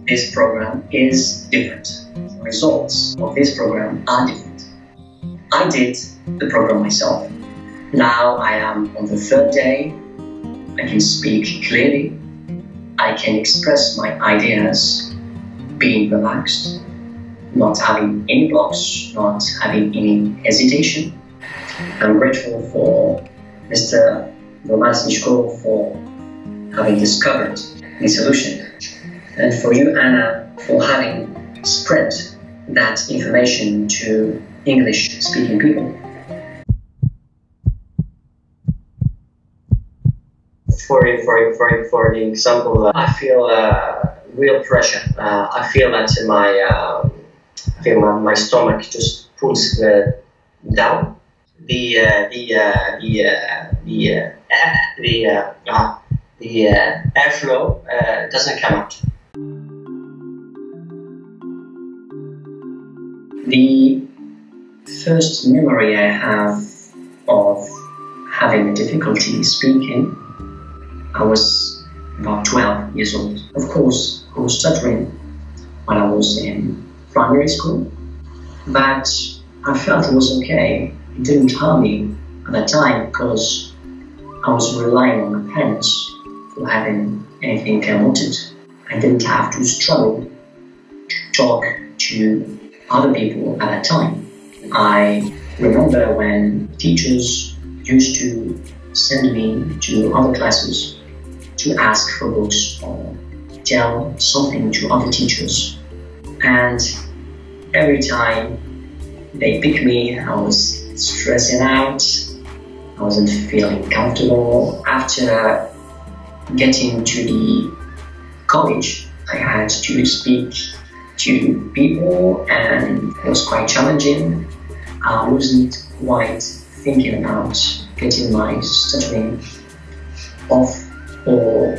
this program is different. The results of this program are different. I did the program myself. Now I am on the third day. I can speak clearly. I can express my ideas, being relaxed, not having any blocks, not having any hesitation. I'm grateful for Mr. Snezhko for having discovered the solution, and for you, Anna, for having spread that information to English-speaking people. For the example, I feel real pressure. I feel that my stomach just pulls down. The airflow doesn't come out. The first memory I have of having difficulty speaking, I was about 12 years old. Of course, I was stuttering when I was in primary school, but I felt it was okay. It didn't harm me at that time because I was relying on my parents for having anything I wanted. I didn't have to struggle to talk to other people at that time. I remember when teachers used to send me to other classes to ask for books or tell something to other teachers. And every time they picked me, I was stressing out. I wasn't feeling comfortable. After getting to the college, I had to speak to people and it was quite challenging. I wasn't quite thinking about getting my stuttering off or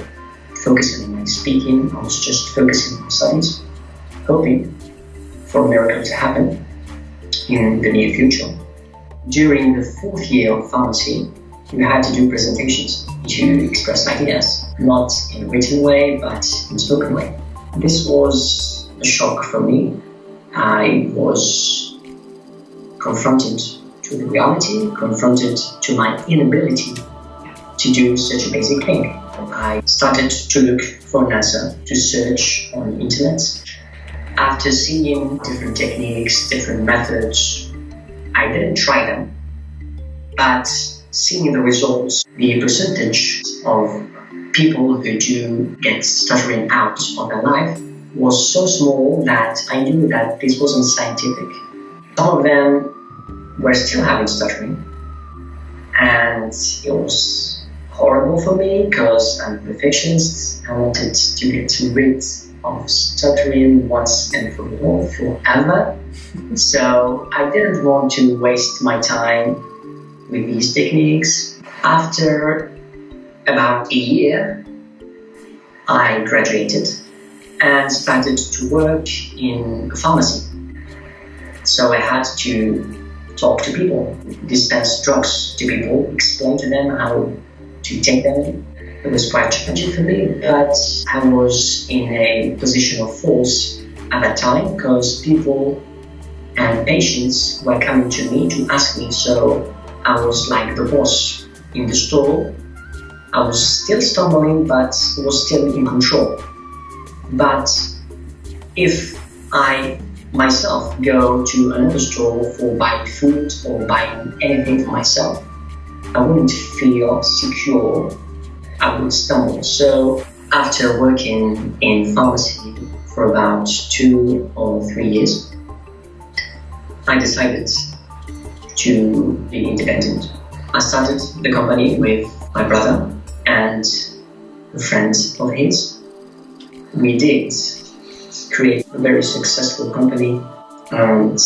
focusing on my speaking. I was just focusing on my studies, hoping for a miracle to happen in the near future. During the fourth year of pharmacy, we had to do presentations to express ideas, not in a written way, but in a spoken way. This was a shock for me. I was confronted to the reality, confronted to my inability to do such a basic thing. I started to look for an answer, to search on the internet. After seeing different techniques, different methods, I didn't try them, but seeing the results, the percentage of people who do get stuttering out of their life was so small that I knew that this wasn't scientific. Some of them were still having stuttering, and it was horrible for me because I'm a perfectionist. I wanted to get rid of stuttering once and for all, forever. So I didn't want to waste my time with these techniques. After about a year, I graduated and started to work in a pharmacy. So I had to talk to people, dispense drugs to people, explain to them how to take them. It was quite challenging for me, but I was in a position of force at that time because people and patients were coming to me to ask me, so I was like the boss in the store. I was still stumbling, but was still in control. But if I myself go to another store for buying food or buying anything for myself, I wouldn't feel secure. I would stumble. So after working in pharmacy for about 2 or 3 years, I decided to be independent. I started the company with my brother and a friend of his. We did create a very successful company, and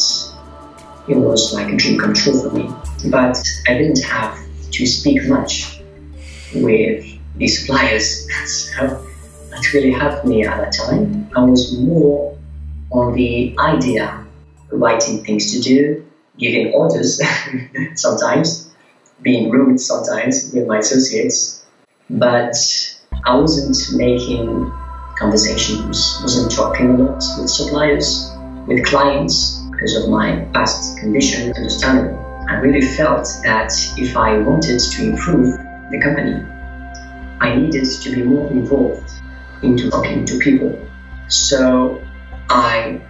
it was like a dream come true for me. But I didn't have to speak much with the suppliers, so that really helped me at that time. I was more on the idea, writing things to do, giving orders sometimes, being rude sometimes with my associates, but I wasn't making conversations, wasn't talking a lot with suppliers, with clients, because of my past condition, understandable. I really felt that if I wanted to improve the company, I needed to be more involved into talking to people. So I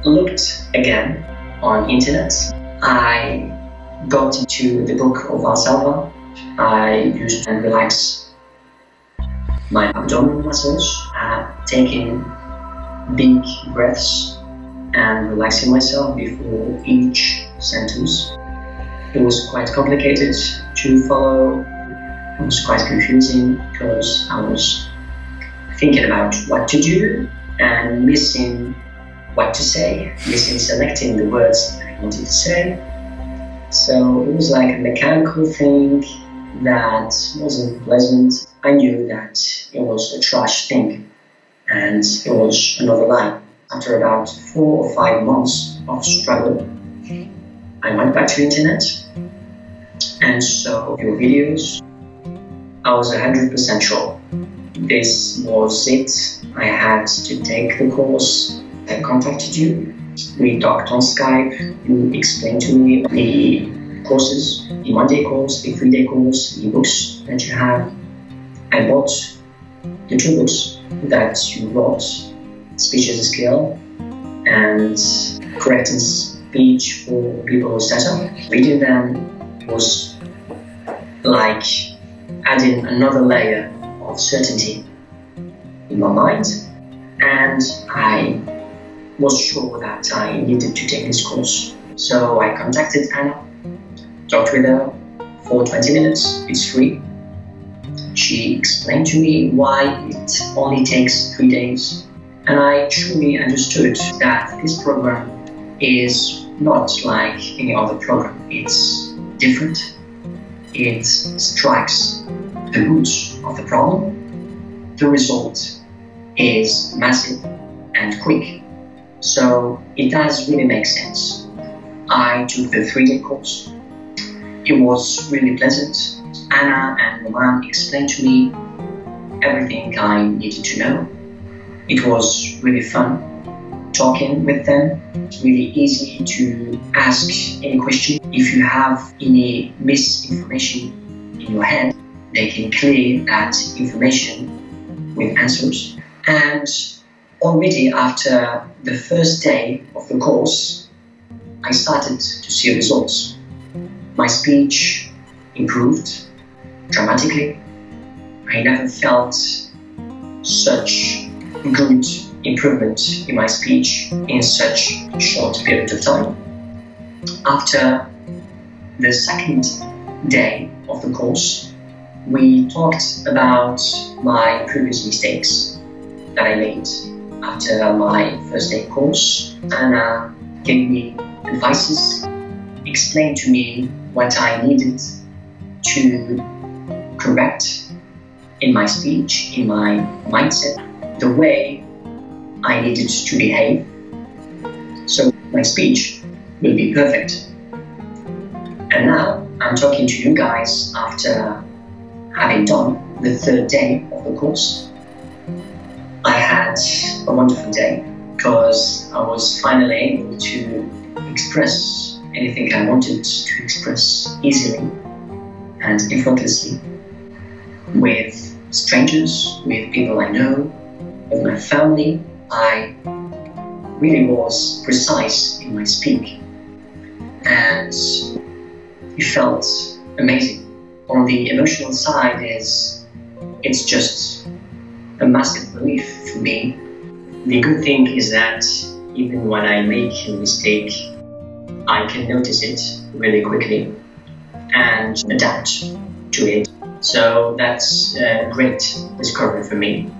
looked again on internet. I got into the book of Valsalva. I used to relax my abdominal muscles, taking big breaths and relaxing myself before each sentence. It was quite complicated to follow. It was quite confusing because I was thinking about what to do and missing what to say, missing selecting the words I wanted to say. So it was like a mechanical thing that wasn't pleasant. I knew that it was a trash thing and it was another line. After about 4 or 5 months of struggle, I went back to the internet and saw your videos. I was 100% sure this was it. I had to take the course. I contacted you. We talked on Skype. You explained to me the courses, the 1-day course, the 3-day course, the books that you have. I bought the 2 books that you wrote, Speech as a Skill and Correcting Speech for People who stutter. Reading them was like adding another layer of certainty in my mind, and I was sure that I needed to take this course. So I contacted Anna, talked with her for 20 minutes, it's free. She explained to me why it only takes 3 days, and I truly understood that this program is not like any other program. It's different. It strikes the roots of the problem. The result is massive and quick. So it does really make sense. I took the 3-day course. It was really pleasant. Anna and Roman explained to me everything I needed to know. It was really fun talking with them. It's really easy to ask any question. If you have any misinformation in your head, they can clear that information with answers. And already after the first day of the course, I started to see results. My speech improved dramatically. I never felt such good improvement in my speech in such a short period of time. After the second day of the course, we talked about my previous mistakes that I made after my first day course. Anna gave me advices, explained to me what I needed to correct in my speech, in my mindset, the way I needed to behave, so my speech will be perfect. And now I'm talking to you guys after having done the 3rd day of the course. I had a wonderful day because I was finally able to express anything I wanted to express easily and effortlessly with strangers, with people I know, with my family. I really was precise in my speak, and it felt amazing. On the emotional side, it's just a massive relief for me. The good thing is that even when I make a mistake, I can notice it really quickly and adapt to it. So that's a great discovery for me,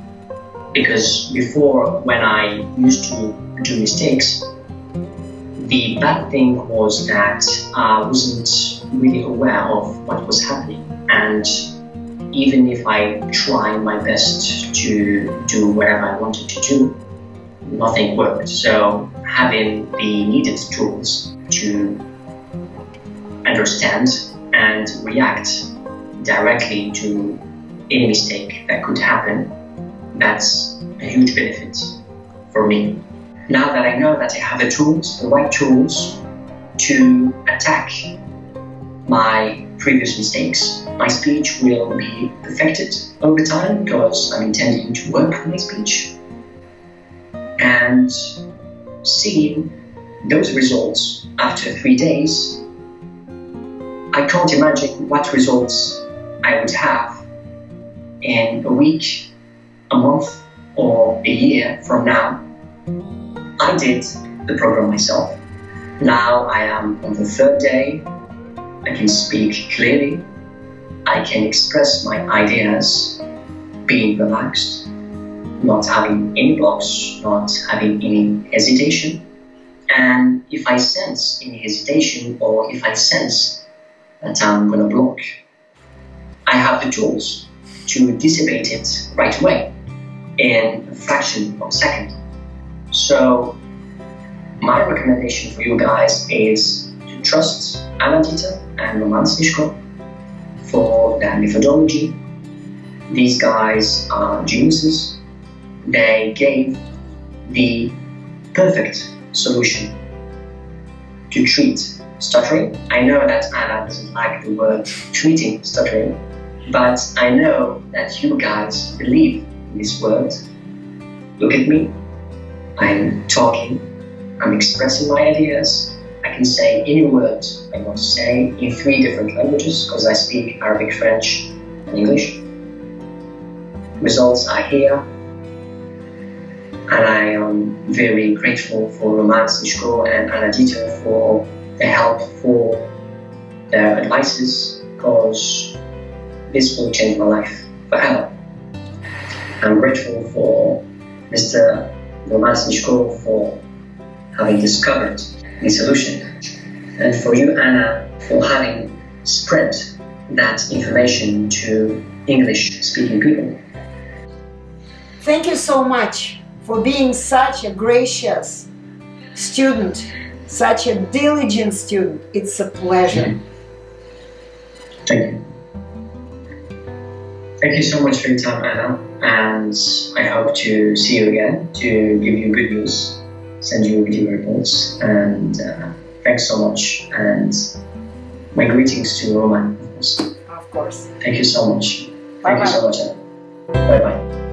because before, when I used to do mistakes, the bad thing was that I wasn't really aware of what was happening, and even if I tried my best to do whatever I wanted to do, nothing worked. So having the needed tools to understand and react directly to any mistake that could happen that's a huge benefit for me. Now that I know that I have the tools, the right tools, to attack my previous mistakes, my speech will be perfected over time because I'm intending to work on my speech. And seeing those results after 3 days, I can't imagine what results I would have in a week, a month, or a year from now. I did the program myself. Now I am on the 3rd day. I can speak clearly. I can express my ideas, being relaxed, not having any blocks, not having any hesitation. And if I sense any hesitation, or if I sense that I'm going to block, I have the tools to dissipate it right away in a fraction of a second. So my recommendation for you guys is to trust Anna Deeter and Snezhko for their methodology. These guys are geniuses. They gave the perfect solution to treat stuttering. I know that Anna doesn't like the word treating stuttering, but I know that you guys believe in this word. Look at me. I'm talking. I'm expressing my ideas. I can say any word I want to say in 3 different languages because I speak Arabic, French, and English. Results are here. And I am very grateful for Snezhko and Anna Deeter for their help, for their advices, because this will change my life forever. I'm grateful for Mr. Snezhko for having discovered the solution, and for you, Anna, for having spread that information to English-speaking people. Thank you so much for being such a gracious student, such a diligent student. It's a pleasure. Thank you. Thank you so much for your time, Anna, and I hope to see you again to give you good news, send you video reports, and thanks so much, and my greetings to Roman, of course. Of course. Thank you so much. Bye-bye. Thank you so much, Anna. Bye-bye.